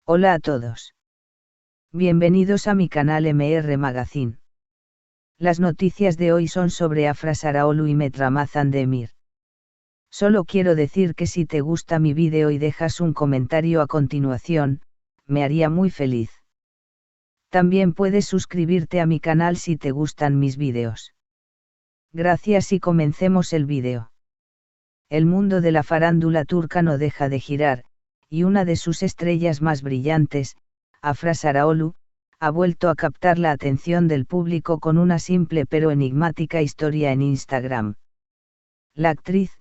Hola a todos. Bienvenidos a mi canal MR Magazine. Las noticias de hoy son sobre Afra Saraolu y Mehmet Ramazan Demir. Solo quiero decir que si te gusta mi vídeo y dejas un comentario a continuación, me haría muy feliz. También puedes suscribirte a mi canal si te gustan mis vídeos. Gracias y comencemos el vídeo. El mundo de la farándula turca no deja de girar, y una de sus estrellas más brillantes, Afra Saraolu, ha vuelto a captar la atención del público con una simple pero enigmática historia en Instagram. La actriz,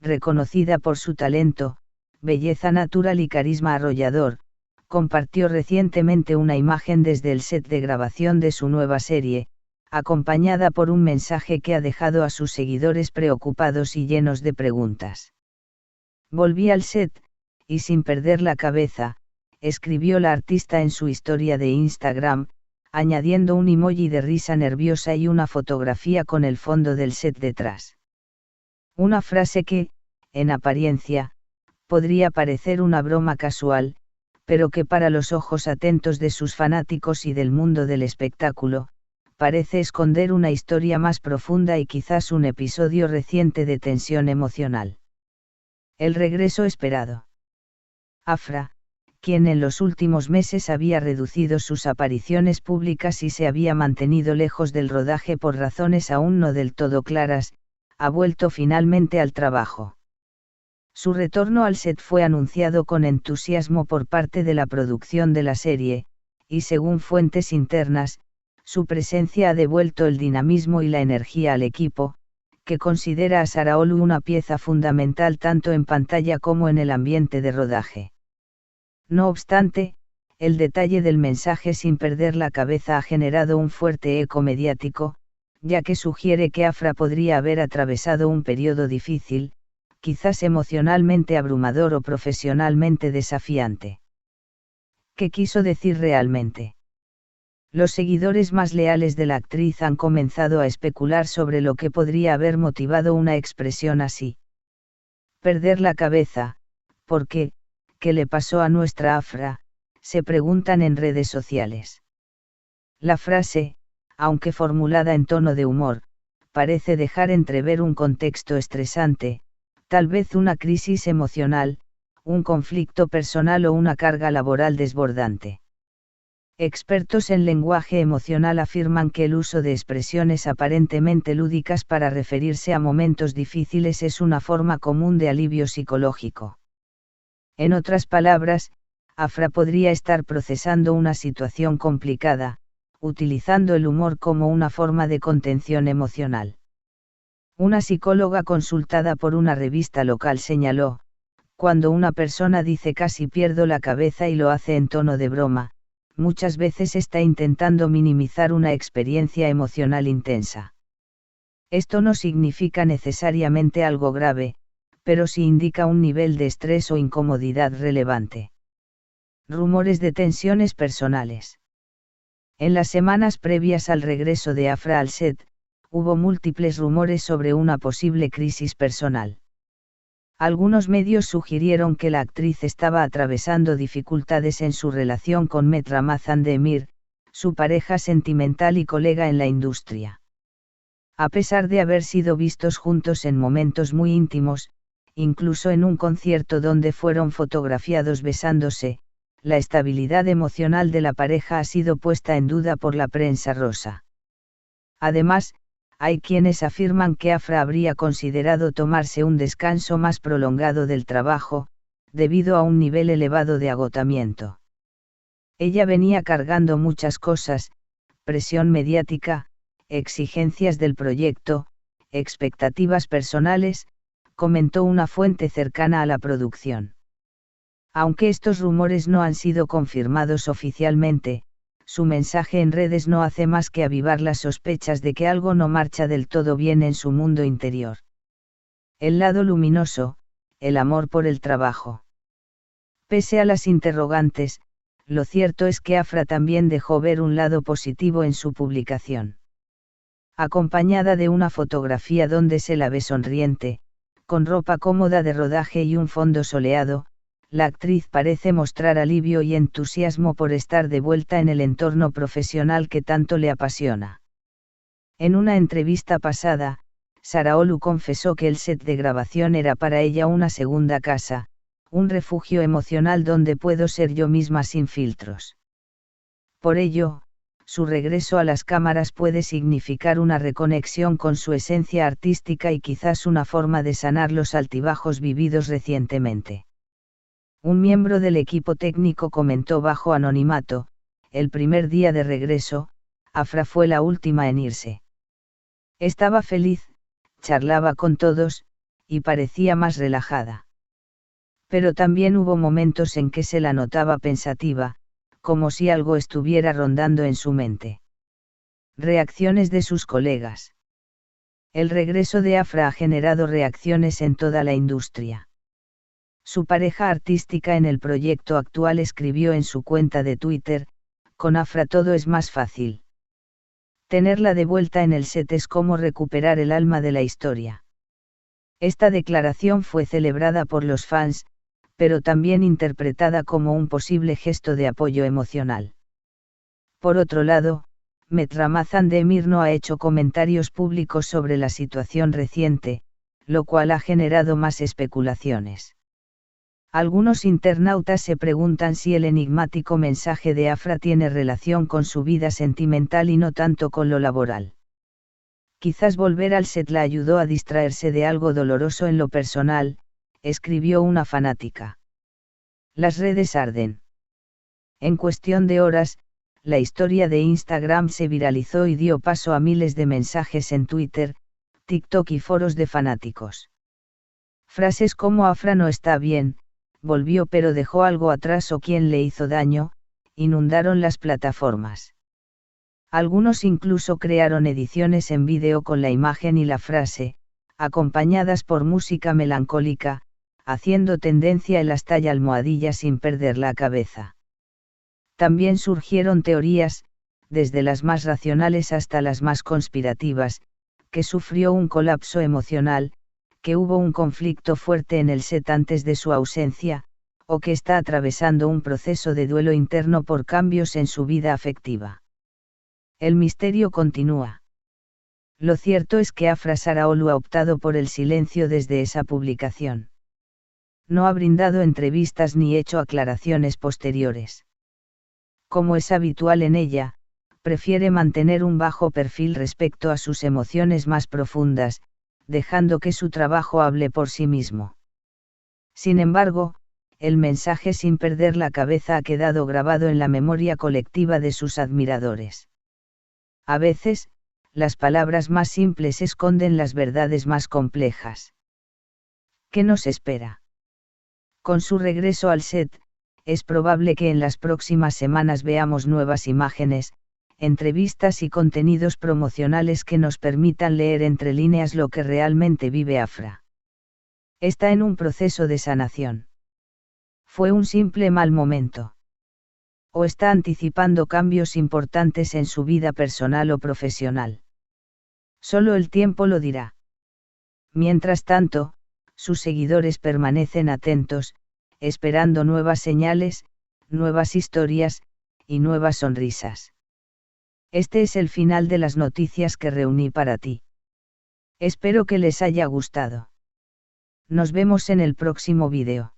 reconocida por su talento, belleza natural y carisma arrollador, compartió recientemente una imagen desde el set de grabación de su nueva serie, acompañada por un mensaje que ha dejado a sus seguidores preocupados y llenos de preguntas. Volví al set, y sin perder la cabeza, escribió la artista en su historia de Instagram, añadiendo un emoji de risa nerviosa y una fotografía con el fondo del set detrás. Una frase que, en apariencia, podría parecer una broma casual, pero que para los ojos atentos de sus fanáticos y del mundo del espectáculo, parece esconder una historia más profunda y quizás un episodio reciente de tensión emocional. El regreso esperado. Afra, quien en los últimos meses había reducido sus apariciones públicas y se había mantenido lejos del rodaje por razones aún no del todo claras, ha vuelto finalmente al trabajo. Su retorno al set fue anunciado con entusiasmo por parte de la producción de la serie, y según fuentes internas, su presencia ha devuelto el dinamismo y la energía al equipo, que considera a Saraolu una pieza fundamental tanto en pantalla como en el ambiente de rodaje. No obstante, el detalle del mensaje sin perder la cabeza ha generado un fuerte eco mediático, ya que sugiere que Afra podría haber atravesado un periodo difícil, quizás emocionalmente abrumador o profesionalmente desafiante. ¿Qué quiso decir realmente? Los seguidores más leales de la actriz han comenzado a especular sobre lo que podría haber motivado una expresión así. Perder la cabeza, ¿por qué? ¿Qué le pasó a nuestra Afra?, se preguntan en redes sociales. La frase, aunque formulada en tono de humor, parece dejar entrever un contexto estresante, tal vez una crisis emocional, un conflicto personal o una carga laboral desbordante. Expertos en lenguaje emocional afirman que el uso de expresiones aparentemente lúdicas para referirse a momentos difíciles es una forma común de alivio psicológico. En otras palabras, Afra podría estar procesando una situación complicada, utilizando el humor como una forma de contención emocional. Una psicóloga consultada por una revista local señaló: cuando una persona dice casi pierdo la cabeza y lo hace en tono de broma, muchas veces está intentando minimizar una experiencia emocional intensa. Esto no significa necesariamente algo grave, pero sí indica un nivel de estrés o incomodidad relevante. Rumores de tensiones personales. En las semanas previas al regreso de Afra al set, hubo múltiples rumores sobre una posible crisis personal. Algunos medios sugirieron que la actriz estaba atravesando dificultades en su relación con Mehmet Ramazan Demir, su pareja sentimental y colega en la industria. A pesar de haber sido vistos juntos en momentos muy íntimos, incluso en un concierto donde fueron fotografiados besándose, la estabilidad emocional de la pareja ha sido puesta en duda por la prensa rosa. Además, hay quienes afirman que Afra habría considerado tomarse un descanso más prolongado del trabajo, debido a un nivel elevado de agotamiento. Ella venía cargando muchas cosas: presión mediática, exigencias del proyecto, expectativas personales, comentó una fuente cercana a la producción. Aunque estos rumores no han sido confirmados oficialmente, su mensaje en redes no hace más que avivar las sospechas de que algo no marcha del todo bien en su mundo interior. El lado luminoso, el amor por el trabajo. Pese a las interrogantes, lo cierto es que Afra también dejó ver un lado positivo en su publicación. Acompañada de una fotografía donde se la ve sonriente, con ropa cómoda de rodaje y un fondo soleado, la actriz parece mostrar alivio y entusiasmo por estar de vuelta en el entorno profesional que tanto le apasiona. En una entrevista pasada, Saraolu confesó que el set de grabación era para ella una segunda casa, un refugio emocional donde puedo ser yo misma sin filtros. Por ello, su regreso a las cámaras puede significar una reconexión con su esencia artística y quizás una forma de sanar los altibajos vividos recientemente. Un miembro del equipo técnico comentó bajo anonimato: el primer día de regreso, Afra fue la última en irse. Estaba feliz, charlaba con todos, y parecía más relajada. Pero también hubo momentos en que se la notaba pensativa, como si algo estuviera rondando en su mente. Reacciones de sus colegas. El regreso de Afra ha generado reacciones en toda la industria. Su pareja artística en el proyecto actual escribió en su cuenta de Twitter: con Afra todo es más fácil. Tenerla de vuelta en el set es como recuperar el alma de la historia. Esta declaración fue celebrada por los fans, pero también interpretada como un posible gesto de apoyo emocional. Por otro lado, Ramazan Demir no ha hecho comentarios públicos sobre la situación reciente, lo cual ha generado más especulaciones. Algunos internautas se preguntan si el enigmático mensaje de Afra tiene relación con su vida sentimental y no tanto con lo laboral. Quizás volver al set la ayudó a distraerse de algo doloroso en lo personal, escribió una fanática. Las redes arden. En cuestión de horas, la historia de Instagram se viralizó y dio paso a miles de mensajes en Twitter, TikTok y foros de fanáticos. Frases como Afra no está bien, volvió pero dejó algo atrás o quién le hizo daño, inundaron las plataformas. Algunos incluso crearon ediciones en vídeo con la imagen y la frase, acompañadas por música melancólica, haciendo tendencia el hasta y almohadilla sin perder la cabeza. También surgieron teorías, desde las más racionales hasta las más conspirativas, que sufrió un colapso emocional, que hubo un conflicto fuerte en el set antes de su ausencia, o que está atravesando un proceso de duelo interno por cambios en su vida afectiva. El misterio continúa. Lo cierto es que Afra Saraolu ha optado por el silencio desde esa publicación. No ha brindado entrevistas ni hecho aclaraciones posteriores. Como es habitual en ella, prefiere mantener un bajo perfil respecto a sus emociones más profundas, dejando que su trabajo hable por sí mismo. Sin embargo, el mensaje sin perder la cabeza ha quedado grabado en la memoria colectiva de sus admiradores. A veces, las palabras más simples esconden las verdades más complejas. ¿Qué nos espera? Con su regreso al set, es probable que en las próximas semanas veamos nuevas imágenes, entrevistas y contenidos promocionales que nos permitan leer entre líneas lo que realmente vive Afra. Está en un proceso de sanación. ¿Fue un simple mal momento? ¿O está anticipando cambios importantes en su vida personal o profesional? Solo el tiempo lo dirá. Mientras tanto, sus seguidores permanecen atentos, esperando nuevas señales, nuevas historias, y nuevas sonrisas. Este es el final de las noticias que reuní para ti. Espero que les haya gustado. Nos vemos en el próximo vídeo.